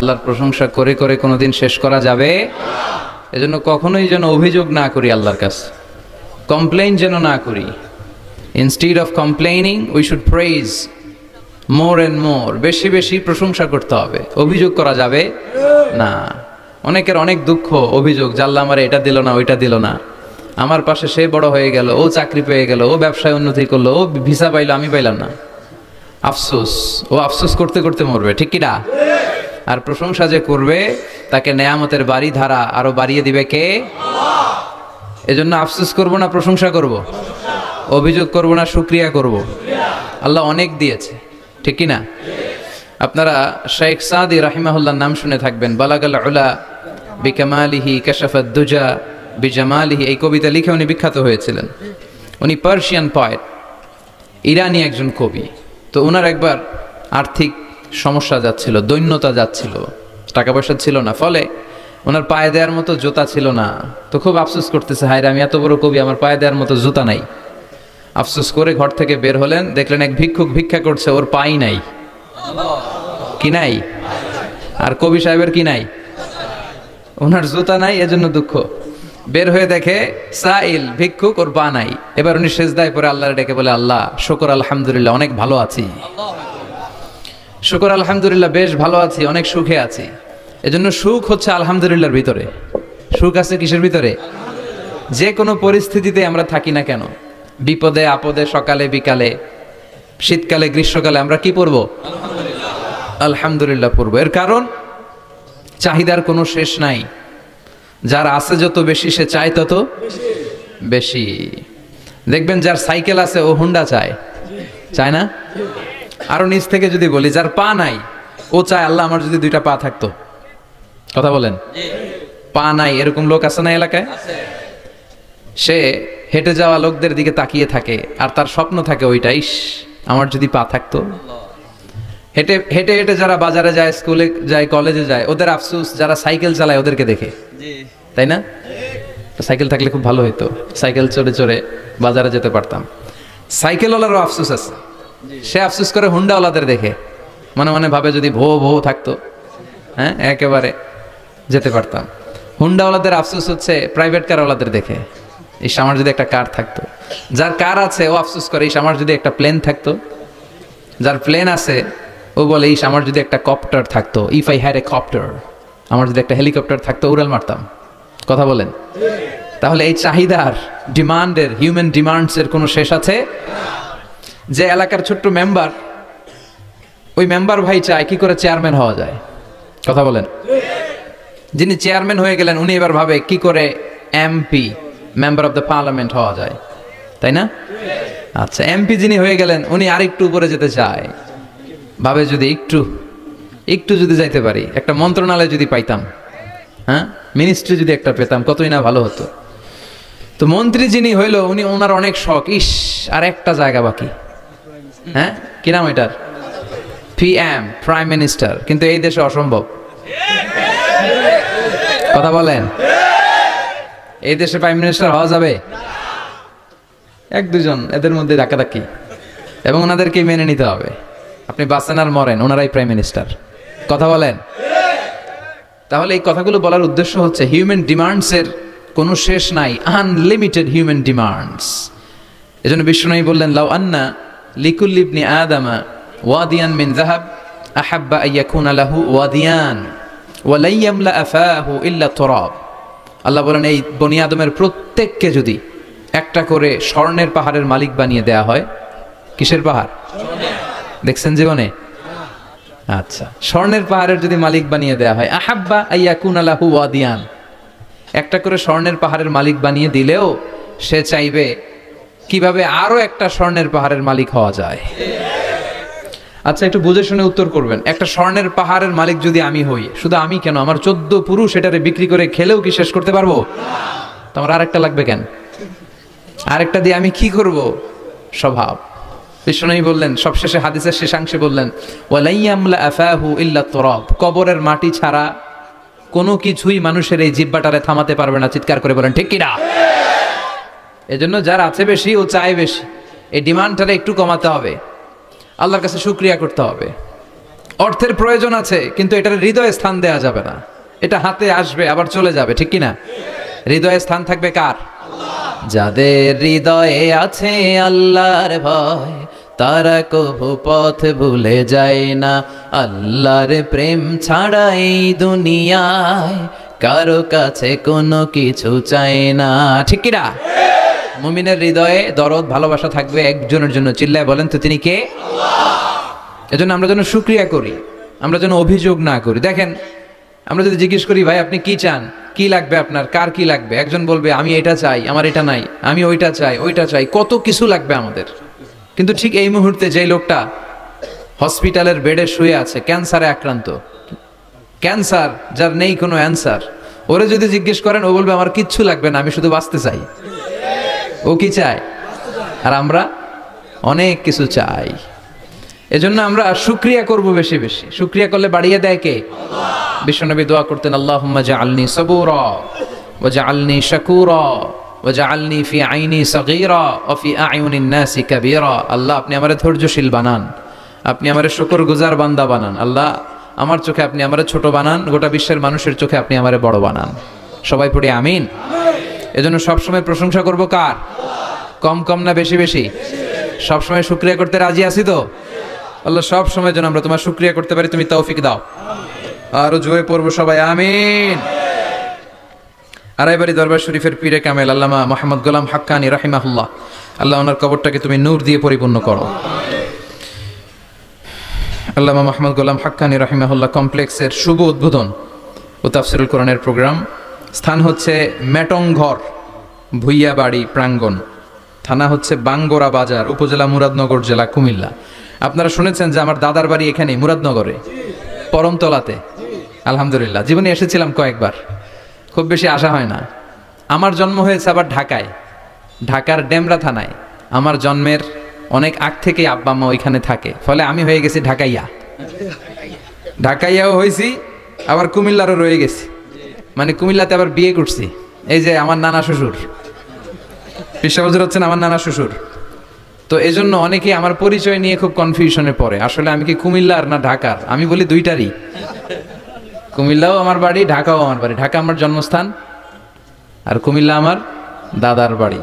আল্লাহর প্রশংসা করে করে কোনোদিন শেষ করা যাবে? এজন্য কখনোই যেন অভিযোগ না করি আল্লাহর কাছে, কমপ্লেইন যেন না করি। Instead of complaining we should praise more and more. বেশি বেশি প্রশংসা করতে হবে, অভিযোগ করা যাবে না। অনেকের অনেক দুঃখ, অভিযোগ, জাল্লা আমার এটা দিল না, ওইটা দিল না, আমার পাশে সে বড় হয়ে গেল, ও চাকরি পেয়ে গেল, ও ব্যবসায় উন্নতি করলো, ও ভিসা পাইলো, আমি পাইলাম না। আফসোস, ও আফসোস করতে করতে মরবে, ঠিক কিনা? আর প্রশংসা যে করবে তাকে নেয়ামতের বাড়ি ধারা আরো বাড়িয়ে দিবে কে? এজন্য আফসোস করব না প্রশংসা করব, অভিযোগ করব না শুকরিয়া করব। আল্লাহ অনেক দিয়েছে, ঠিক কিনা? আপনারা শেখ সাদি রাহিমাহুল্লাহর নাম শুনে থাকবেন। বালাগাল উলা বিকামালিহি কাশাফাদ দুজা বিজামালিহি, এই কবিতা লিখে উনি বিখ্যাত হয়েছিলেন। উনি পার্সিয়ান পয়েট, ইরানি একজন কবি। তো ওনার একবার আর্থিক সমস্যা যাচ্ছিল, দৈন্যতা যাচ্ছিল, টাকা পয়সা ছিল না, ফলে ওনার পায়ে দেওয়ার মতো জুতা ছিল না। তো খুব আফসোস করতেছে, হায়রে আমি এত বড় কবি, আমার পায়ে দেওয়ার মতো জুতা নাই। আফসোস করে ঘর থেকে বের হলেন, দেখলেন এক ভিক্ষুক ভিক্ষা করছে, ওর পাই নাই। কি নাই? আর কবি সাহেবের কি নাই? ওনার জুতা নাই, এজন্য দুঃখ। বের হয়ে দেখে সাইল ভিক্ষুক, ওর পা নাই। এবার উনি সেজদায় পরে আল্লাহর ডেকে বলে, আল্লাহ শুকর আলহামদুলিল্লাহ, অনেক ভালো আছি। শুকর আলহামদুলিল্লাহ, বেশ ভালো আছি, অনেক সুখে আছি। এজন্য সুখ হচ্ছে আলহামদুলিল্লাহর ভিতরে। সুখ আছে কিসের ভিতরে? যে কোনো পরিস্থিতিতে আমরা থাকি না কেন, বিপদে আপদে, সকালে বিকালে, শীতকালে গ্রীষ্মকালে, আমরা কি পড়বো? আলহামদুলিল্লাহ পড়বো। এর কারণ চাহিদার কোনো শেষ নাই। যার আছে যত বেশি, সে চায় তত বেশি। দেখবেন যার সাইকেল আছে ও হুন্ডা চায়, চায় না? আরো নিচ থেকে যদি বলি, যার পা নাই ও চায়, আল্লাহ আমার যদি দুইটা পা থাকতো। কথা বলেন, পা নাই এরকম লোক আছে না এলাকায়? সে হেঁটে যাওয়া লোকদের দিকে তাকিয়ে থাকে, আর তার স্বপ্ন থাকে ওইটাই, আমার যদি পা থাকতো। হেঁটে হেঁটে হেঁটে যারা বাজারে যায়, স্কুলে যায়, কলেজে যায়, ওদের আফসোস যারা সাইকেল চালায় ওদেরকে দেখে, তাই না? সাইকেল থাকলে খুব ভালো হইতো, সাইকেল চড়ে চড়ে বাজারে যেতে পারতাম। সাইকেলওয়ালারও আফসোস আছে, সে আফসোস করে হুন্ডাওয়ালাদের দেখে, মনে মনে ভাবে যদি ভো ভো থাকতো, হ্যাঁ একেবারে যেতে পারতাম। হুন্ডাওয়ালাদের আফসোস হচ্ছে প্রাইভেট কারওয়ালাদের দেখে, ইস আমার যদি একটা কার থাকতো। যার কার আছে ও আফসোস করে, ইস আমার যদি একটা প্লেন থাকতো। যার প্লেন আছে ও বলে, ইস আমার যদি একটা কপ্টার থাকতো, if I had a copter, আমার যদি একটা হেলিকপ্টার থাকতো, উড়াল মারতাম। কথা বলেন। তাহলে এই চাহিদার, ডিমান্ডের, হিউম্যান ডিমান্ডসের কোনো শেষ আছে? যে এলাকার ছোট্ট মেম্বার, ওই মেম্বার ভাই চায় কি করে চেয়ারম্যান হওয়া যায়। কথা বলেন। যিনি চেয়ারম্যান হয়ে গেলেন, উনি এবার ভাবে কি করে MP, member of the parliament হওয়া যায়, তাই না? আচ্ছা, এমপি যিনি হয়ে গেলেন, উনি আরেকটু উপরে যেতে চায়, ভাবে যদি একটু যদি যাইতে পারি, একটা মন্ত্রণালয় যদি পাইতাম, হ্যাঁ মিনিস্ট্রি যদি একটা পেতাম, কতই না ভালো হতো। তো মন্ত্রী যিনি হইলো, উনি ওনার অনেক শখ, ইস আর একটা জায়গা বাকি, হ্যাঁ কি নাম এটার? PM, prime minister. কিন্তু এই দেশে অসম্ভব। কথা বলেন, এই দেশে প্রাইম মিনিস্টার হওয়া যাবে? এক দুজন এদের মধ্যে ধাক্কাধাক্কি, এবং ওনাদেরকে মেনে নিতে হবে। আপনি বাঁচেন আর মরেন, ওনারাই প্রাইম মিনিস্টার। কথা বলেন। তাহলে এই কথাগুলো বলার উদ্দেশ্য হচ্ছে, হিউম্যান ডিমান্ডসের কোনো শেষ নাই, আনলিমিটেড হিউম্যান ডিমান্ডস। এজন্য বিষ্ণু বললেন, লাউ আন্না লিকুল্লি ইবনি আদামা ওয়াদিয়ান মিন যাহাব আহাব্বা আইয়াকুনা লাহু ওয়াদিয়ান ওয়া লা ইয়ামলা আফাহু ইল্লা তুরাব। আল্লাহ বলেন, এই বনি আদমের প্রত্যেককে যদি একটা করে স্বর্ণের পাহাড়ের মালিক বানিয়ে দেয়া হয়। কিসের পাহাড় দেখছেন জীবনে? আচ্ছা, স্বর্ণের পাহাড়ের যদি মালিক বানিয়ে দেয়া হয়, আহাব্বা আইয়াকুনা লাহু ওয়াদিয়ান, একটা করে স্বর্ণের পাহাড়ের মালিক বানিয়ে দিলেও সে চাইবে কিভাবে আরো একটা স্বর্ণের পাহাড়ের মালিক হওয়া যায়। আচ্ছা, একটু বুঝে শুনে উত্তর করবেন। একটা স্বর্ণের পাহাড়ের মালিক যদি আমি হই, শুধু আমি কেন, আমার 14 পুরুষ এটারে বিক্রি করে খেলেও কি শেষ করতে পারবো? তো আমার আরেকটা লাগবে কেন? আরেকটা দিয়ে আমি কি করব? স্বভাব। বিষ্ণু বললেন, সবশেষে হাদিসের শেষাংশে বললেন, ওয়ালা ইয়ামলা আফাহু ইল্লা তুরাব, কবরের মাটি ছাড়া কোনো কিছুই মানুষের এই জিহ্বাটারে থামাতে পারবে না। চিৎকার করে বলেন ঠিক কিনা? এজন্য যার আছে বেশি, ও চায় বেশি, এই ডিমান্ডটারে একটু কমাতে হবে, আল্লাহর কাছে শুকরিয়া করতে হবে। অর্থের প্রয়োজন আছে, কিন্তু এটার হৃদয়ে স্থান দেয়া যাবে না। এটা হাতে আসবে আবার চলে যাবে, ঠিক কিনা? হৃদয়ে স্থান থাকবে কার? যাদের হৃদয়ে আছে আল্লাহর ভয়, তারা কভু পথ ভুলে যায় না। আল্লাহর প্রেম ছাড়া এই দুনিয়ায় কারো কাছে কোনো কিছু চায় না, ঠিক কিনা? মুমিনের হৃদয়ে দরদ ভালোবাসা থাকবে একজনের জন্য। চিল্লায় বলেন তো তিনি কে? এজন্য আমরা যেন শুকরিয়া করি, আমরা যেন অভিযোগ না করি। দেখেন, আমরা যদি জিজ্ঞেস করি ভাই আপনি কি চান, কি লাগবে আপনার, কার কি লাগবে, একজন বলবে আমি এটা চাই, আমার এটা নাই, আমি ওইটা চাই, ওইটা চাই, কত কিছু লাগবে আমাদের। কিন্তু ঠিক এই মুহূর্তে যে লোকটা হসপিটালের বেডে শুয়ে আছে, ক্যান্সারে আক্রান্ত, ক্যান্সার যার নেই কোনো অ্যান্সার, ওরে যদি জিজ্ঞেস করেন ও বলবে আমার কিচ্ছু লাগবে না, আমি শুধু বাঁচতে চাই। ও কি চায়? আর আমরা অনেক কিছু চাই। এজন্য আমরা শুকরিয়া করব বেশি বেশি। শুকরিয়া করলে বাড়িয়ে দেয় কে? বিশ্বনবী দোয়া করতেন, আল্লাহুম্মা জাআলনি সাবুরা ওয়া জাআলনি শাকুরা ওয়া জাআলনি ফি আইনি সাগীরা ওয়া ফি আ'য়ুনিন নাসি কাবীরা। আল্লাহ আপনি আমারে ধৈর্যশীল বানান, আপনি আমারে শুকরগুজার বান্দা বানান। আল্লাহ আমার চোখে আপনি আমারে ছোট বানান, গোটা বিশ্বের মানুষের চোখে আপনি আমারে বড় বানান। সবাই পড়ি আমিন। এজন্য সবসময় প্রশংসা করব কার? কম কম না বেশি বেশি? সবসময় শুকরিয়া করতে রাজি আছি তো? আল্লাহ সব সময় যেন আমরা তোমার শুকরিয়া করতে পারি, তুমি তৌফিক দাও। আরো জোরে পড়বো সবাই আমিন। আড়াইবাড়ি দরবার শরীফের পীরে কামেল আল্লামা মোহাম্মদ গোলাম হাক্কানি রাহিমাহুল্লাহ, আল্লাহ ওনার কবরটাকে তুমি নূর দিয়ে পরিপূর্ণ করো। আল্লামা মোহাম্মদ গোলাম হাক্কানি রাহিমাহুল্লাহ কমপ্লেক্সের শুভ উদ্বোধন ও তাফসিরুল কোরআনের প্রোগ্রাম। স্থান হচ্ছে মেটংঘর ভুইয়াবাড়ি প্রাঙ্গণ, থানা হচ্ছে বাঙ্গোরা বাজার, উপজেলা মুরাদনগর, জেলা কুমিল্লা। আপনারা শুনেছেন যে আমার দাদার বাড়ি এখানে মুরাদনগরে পরমতলাতে। আলহামদুলিল্লাহ, জীবনে এসেছিলাম কয়েকবার, খুব বেশি আসা হয় না। আমার জন্ম হয়েছে আবার ঢাকায়, ঢাকার ডেমরা থানায়। আমার জন্মের অনেক আগ থেকেই আব্বা আম্মা ওইখানে থাকে, ফলে আমি হয়ে গেছি ঢাকাইয়া। ঢাকাইয়াও হয়েছি, আবার কুমিল্লারও রয়ে গেছি, মানে কুমিল্লাতে আবার বিয়ে করছি। এই যে আমার নানা শ্বশুর, পিসাবজুর হচ্ছেন আমার নানা শ্বশুর। তো এই জন্য অনেকেই আমার পরিচয় নিয়ে খুব কনফিউশনে পড়ে, আসলে আমি কি কুমিল্লার না ঢাকার। আমি বলি দুইটারই, কুমিল্লাও আমার বাড়ি, ঢাকাও আমার বাড়ি। ঢাকা আমার জন্মস্থান, আর কুমিল্লা আমার দাদার বাড়ি।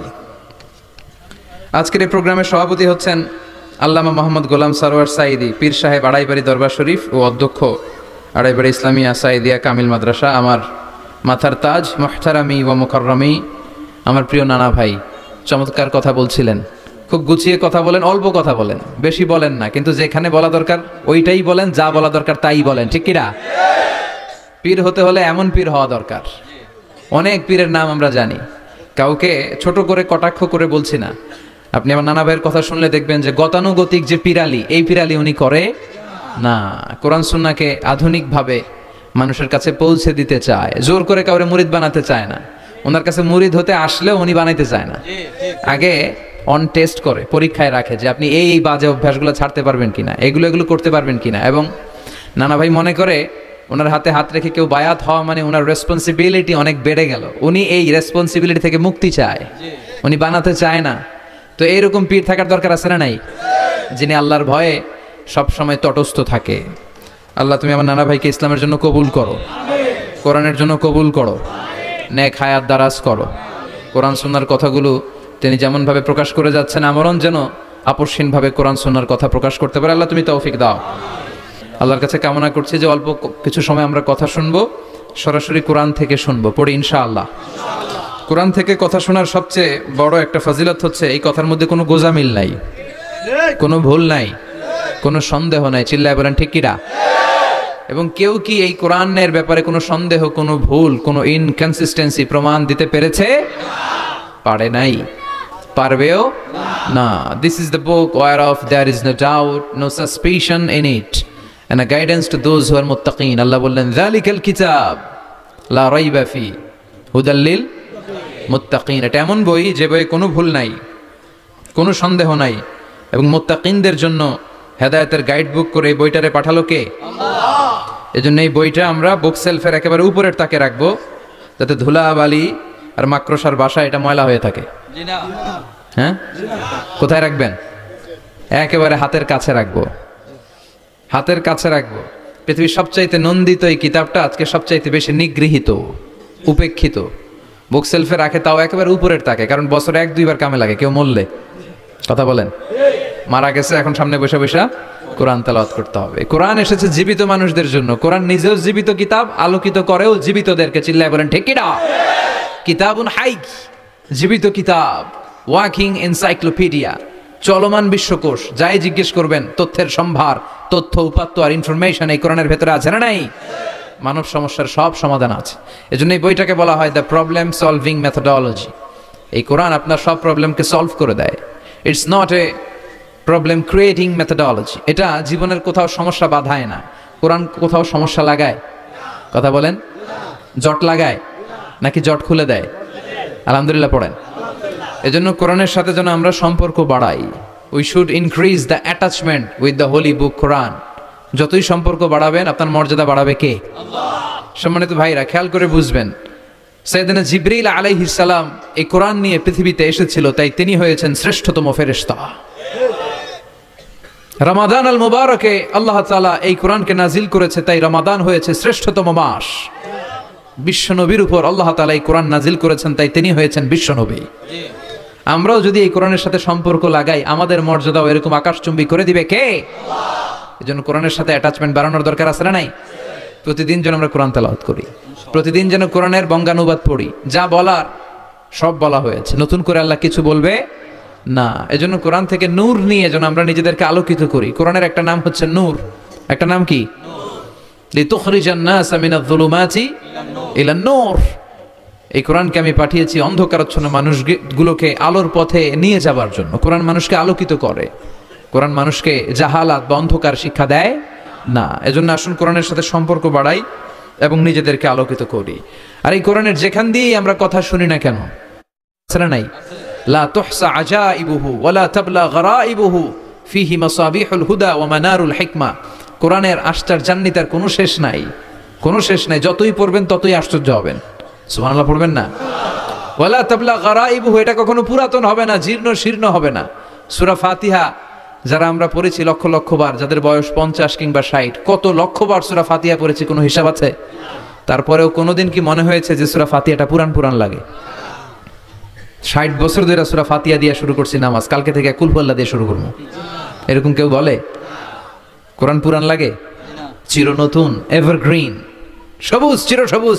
আজকের এই প্রোগ্রামের সভাপতি হচ্ছেন আল্লামা মোহাম্মদ গোলাম সারোয়ার সাঈদী, পীর সাহেব, আড়াইবাড়ি দরবার শরীফ ও অধ্যক্ষ আড়াইবাড়ি ইসলামিয়া সাঈদিয়া কামিল মাদ্রাসা। আমার মাথার তাজ, মুহতারামি ওয়া মুকাররমি, আমার প্রিয় নানা ভাই চমৎকার কথা বলছিলেন, খুব গুছিয়ে কথা বলেন, অল্প কথা বলেন, বেশি বলেন না, কিন্তু যেখানে বলা দরকার ওইটাই বলেন, যা বলা দরকার তাই বলেন, ঠিক কিনা? পীর হতে হলে এমন পীর হওয়া দরকার। অনেক পীরের নাম আমরা জানি, কাউকে ছোট করে কটাক্ষ করে বলছি না। আপনি আমার নানা ভাইয়ের কথা শুনলে দেখবেন যে গতানুগতিক যে পিরালি, এই পিরালি উনি করে না। কোরআন সুন্নাহকে আধুনিকভাবে মানুষের কাছে পৌঁছে দিতে চায়, জোর করে কাউরে মুরিদ বানাতে চায় না। ওনার কাছে মুরিদ হতে আসলেও উনি বানাইতে চায় না, আগে অন টেস্ট করে, পরীক্ষায় রাখে যে আপনি এই বাজে অভ্যাসগুলো ছাড়তে পারবেন কিনা, এগুলো করতে পারবেন কিনা। এবং নানা ভাই মনে করে ওনার হাতে হাত রেখে কেউ বায়াত হওয়া মানে ওনার রেসপন্সিবিলিটি অনেক বেড়ে গেল। উনি এই রেসপন্সিবিলিটি থেকে মুক্তি চায়, উনি বানাতে চায় না। তো এইরকম পীর থাকার দরকার আছে না নাই, যিনি আল্লাহর ভয়ে সবসময় তটস্থ থাকে। আল্লাহ তুমি আমার নানা ভাইকে ইসলামের জন্য কবুল করো, কোরআনের জন্য কবুল করো, নেক হায়াত দারাজ করো। কোরআন সুন্নাহর কথাগুলো তিনি যেমনভাবে প্রকাশ করে যাচ্ছেন, আমরণ যেন আপসহীনভাবে কোরআন সুন্নাহর কথা প্রকাশ করতে পারে। আল্লাহ তুমি তৌফিক দাও। আল্লাহর কাছে কামনা করছি যে অল্প কিছু সময় আমরা কথা শুনবো, সরাসরি কোরআন থেকে শুনবো, পড়ি ইনশাআল্লাহ। কোরআন থেকে কথা শোনার সবচেয়ে বড় একটা ফজিলত হচ্ছে এই কথার মধ্যে কোনো গোজামিল নাই, কোনো ভুল নাই, কোনো সন্দেহ নাই। চিল্লায় বলেন ঠিক কিনা? এবং কেউ কি এই কোরআনের ব্যাপারে কোনো সন্দেহ, কোনো ভুল, কোনো ইনকনসিস্টেন্সি প্রমাণ দিতে পেরেছে? পারে নাই, পারবেও না। This is the book whereof there is no doubt, no suspicion in it, and a guidance to those who are muttaqin. আল্লাহ বললেন যালিকাল কিতাব লা রাইবা ফি হুদাল লিল মুত্তাকিন। এটা এমন বই যে বইয়ে কোনো ভুল নাই, কোনো সন্দেহ নাই, এবং মুত্তাকিনদের জন্য হেদায়েতের গাইড বুক করে এই বইটারে পাঠালো কে? আল্লাহ। এজন্য এই বইটা আমরা বুক সেলফের একেবারে উপরের তাকে রাখবো, যাতে ধুলা বালি আর মাকড়সার বাসা এটা ময়লা হয়ে থাকে। হ্যাঁ, কোথায় রাখবেন? একেবারে হাতের কাছে রাখবো, হাতের কাছে রাখবো। পৃথিবীর সবচাইতে নন্দিত এই কিতাবটা আজকে সবচাইতে বেশি নিগৃহীত, উপেক্ষিত। বুক সেলফে রাখে, তাও একেবারে উপরের তাকে, কারণ বছরে 1-2 বার কামে লাগে। কেউ মরলে, কথা বলেন, মারা গেছে, এখন সামনে বসে বসে কোরআন তেলাওয়াত করতে হবে। কোরআন এসেছে জীবিত মানুষদের জন্য। কোরআন নিজেও জীবিত কিতাব, আলোকিত করেও জীবিতদেরকে। চিল্লায় বলেন ঠিক কিনা? কিতাবুন হাই, জীবিত কিতাব, ওয়াকিং এনসাইক্লোপিডিয়া, চলমান বিশ্বকোষ। যাই জিজ্ঞেস করবেন তথ্যের সম্ভার, তথ্য উপাত্ত আর ইনফরমেশন এই কোরআনের ভেতরে আছে না নাই? মানব সমস্যার সব সমাধান আছে। এজন্য এই বইটাকে বলা হয় দ্য প্রবলেম সলভিং মেথোডোলজি। এই কোরআন আপনার সব প্রবলেমকে সলভ করে দেয়। It's not a problem creating methodology. এটা জীবনের কোথাও সমস্যা বাধায় না। কোরআন কোথাও সমস্যা লাগায়? কথা বলেন, জট লাগায় নাকি জট খুলে দেয়? আলহামদুলিল্লাহ পড়েন। এজন্য কোরআনের সাথে যেন আমরা সম্পর্ক বাড়াই। We should increase the attachment with the holy book Quran. যতই সম্পর্ক বাড়াবেন আপনার মর্যাদা বাড়াবে কে? আল্লাহ। সম্মানিত ভাইরা, খেয়াল করে বুঝবেন, সাইয়েদনা জিবরিল আলাইহিস সালাম এই কোরআন নিয়ে পৃথিবীতে এসেছিল, তাই তিনি হয়েছেন শ্রেষ্ঠতম ফেরেশতা। রমাদান আল মুবারকে আল্লাহ তাআলা এই কোরআনকে নাজিল করেছে, তাই রমাদান হয়েছে শ্রেষ্ঠতম মাস। বিশ্বনবীর উপর আল্লাহ তাআলা এই কোরআন নাজিল করেছেন, তাই তিনি হয়েছেন বিশ্বনবী। আমরাও যদি এই কোরআনের সাথে সম্পর্ক লাগাই, আমাদের মর্যাদাও এরকম আকাশচুম্বী করে দিবে কে? আল্লাহ। এজন্য কোরআনের সাথে অ্যাটাচমেন্ট বাড়ানোর দরকার আছে না নাই? প্রতিদিন যেন আমরা কোরআন তেলাওয়াত করি, প্রতিদিন যেন কোরআনের বঙ্গানুবাদ পড়ি। যা বলার সব বলা হয়েছে, নতুন করে আল্লাহ কিছু বলবে না। এজন্য কোরআন থেকে নূর নিয়ে যেন আমরা নিজেদেরকে আলোকিত করি। কোরআনের একটা নাম হচ্ছে নূর। একটা নাম কি? লিতুখরিজান নাসা মিনাজ যুলুমাতি ইলান নূর। এই কোরআনকে আমি পাঠিয়েছি অন্ধকারাচ্ছন্ন মানুষগুলোকে আলোর পথে নিয়ে যাবার জন্য। কোরআন মানুষকে আলোকিত করে। কোরআন মানুষকে জাহালাত বা অন্ধকার শিক্ষা দেয় না। এজন্য আসুন কোরআনের সাথে সম্পর্ক বাড়াই এবং নিজেদেরকে আলোকিত করি। আর এই কোরআনের যেখান দিয়েই আমরা কথা শুনি না কেন, আছে নাই? লা তুহসা আজাইবুহু ওয়ালা তাবলা গরাইবুহু ফিহি মাসাবিহুল হুদা ওয়া মানারুল হিকমা। কোরআনের আশ্চর্যান্বিতার কোনো শেষ নাই, কোনো শেষ নাই। যতই পড়বেন ততই আশ্চর্য হবেন। সুবহানাল্লাহ পড়বেন না? ওয়ালা তাবলা গরাইবুহু, এটা কখনো পুরাতন হবে না, জীর্ণ শীর্ণ হবে না। সূরা ফাতিহা যারা আমরা পড়েছি লক্ষ লক্ষ বার, যাদের বয়স 50 কিংবা 60, কত লক্ষ বার সূরা ফাতিহা পড়েছি, কোনো হিসাব আছে? তারপরেও কোনোদিন কি মনে হয়েছে যে সূরা ফাতিহাটা পুরান লাগে? 60 বছর ধরে সূরা ফাতিহা দিয়ে শুরু করছি নামাজ, কালকে থেকে কুল হুয়াল্লাহ দিয়ে শুরু করবো, এরকম কেউ বলে? কোরআন পুরান লাগে? চির নতুন, এভারগ্রিন, সবুজ,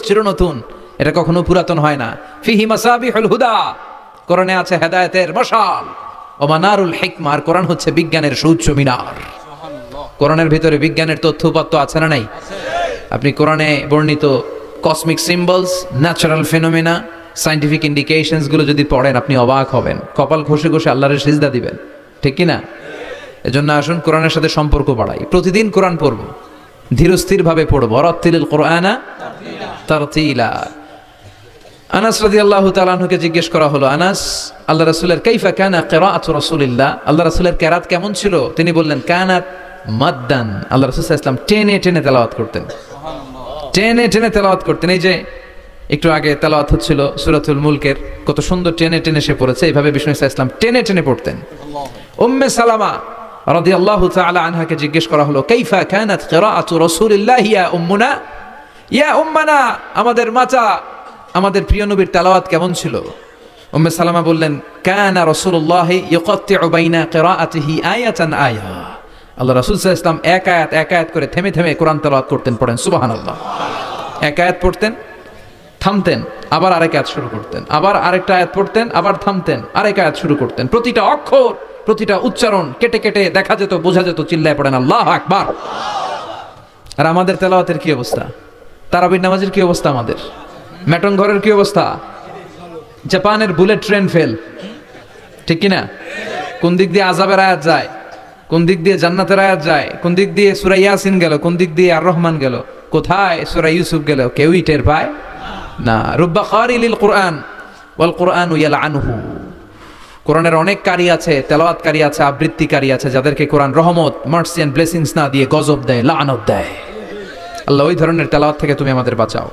চির নতুন। এটা কখনো পুরাতন হয় না। ফিহি মাসাবিহুল হুদা, কোরআনে আছে হেদায়েতের মশাল। ও মানারুল হিকমা, আর কোরআন হচ্ছে বিজ্ঞানের সুউচ্চ মিনার। কোরআনের ভিতরে বিজ্ঞানের তথ্য উপাত্ত আছে না নাই? আপনি কোরআনে বর্ণিত cosmic symbols, natural phenomena, scientific indications গুলো যদি পড়েন আপনি অবাক হবেন। কপাল ঘষে ঘষে আল্লাহর সিজদা দিবেন, ঠিক কি না? এজন্য আসুন কোরআনের সাথে সম্পর্ক বাড়াই। প্রতিদিন কোরআন পড়ব, ধীরস্থির ভাবে পড়ব। রাত্তিলিল কোরআনা তারতিলা। আনাস রাদিয়াল্লাহু তাআলা আনহুকে জিজ্ঞেস করা হলো, আনাস, আল্লাহ রাসূলের কাইফা কানা কিরাআতু রাসূলিল্লাহ, আল্লাহ রাসূলের কিরাত কেমন ছিল? তিনি বললেন কানাত মাদ্দান। আল্লাহ রাসূল সাল্লাল্লাহু আলাইহি ওয়াসাল্লাম টেনে তেলাওয়াত করতেন, টেনে তেলাওয়াত করতেন। এই যে একটু আগে তেলাওয়াত হচ্ছিল সূরাতুল মুলকের, কত সুন্দর টেনে সে পড়েছে। এইভাবে বিষ্ণু ইসলাম টেনে পড়তেন। উম্মে সালামা রাদিয়াল্লাহু তাআলা আনহাকে জিজ্ঞেস করা হলো, কাইফা কানাত কিরাআতু রাসূলিল্লাহ ইয়া উম্মুনা, ইয়া উম্মানা, আমাদের মাতা, আমাদের প্রিয় নবীর তেলাওয়াত কেমন ছিল? উম্মে সালামা বললেন, কানা রাসূলুল্লাহ ইয়াকাত্তিউ বাইনা কিরাআতিহি আয়াতান আয়া। আল্লাহ রাসূল সাল্লাল্লাহু আলাইহি ওয়াসাল্লাম এক আয়াত করে থেমে কোরআন তেলাওয়াত করতেন। পড়েন সুবহানাল্লাহ। এক আয়াত পড়তেন, থামতেন, আবার আরেক আয়াত শুরু করতেন, আবার আরেকটা আয়াত পড়তেন, আবার থামতেন, আরেক আয়াত শুরু করতেন। প্রতিটা অক্ষর, প্রতিটা উচ্চারণ কেটে দেখা যেত, বোঝা যেত। চিল্লায় পড়েন আল্লাহু আকবার। আর আমাদের তেলাওয়াতের কি অবস্থা? তারাবির নামাজের কি অবস্থা? আমাদের মেটন ঘরের কি অবস্থা? জাপানের বুলেট ট্রেন ফেল, ঠিক কিনা? কোন দিক দিয়ে আযাবের আয়াত যায়, কোন দিক দিয়ে জান্নাতের আয়াত যায়, কোন দিক দিয়ে সূরা ইয়াসিন গেল, কোন দিক দিয়ে আর রহমান গেল, কোথায় সূরা ইউসুফ গেল, কেউই টের পায় না। রুব্বা কারিলিল কোরআন ওয়াল কোরআনু ইয়ালআনুহু। কোরআনের অনেক কারি আছে, তেলাওয়াতকারী আছে, আবৃত্তিকারী আছে, যাদেরকে কোরআন রহমত, মার্সি এন্ড ব্লেসিংস না দিয়ে গজব দেয়, লানত দেয়। আল্লাহ ওই ধরনের তেলাওয়াত থেকে তুমি আমাদের বাঁচাও।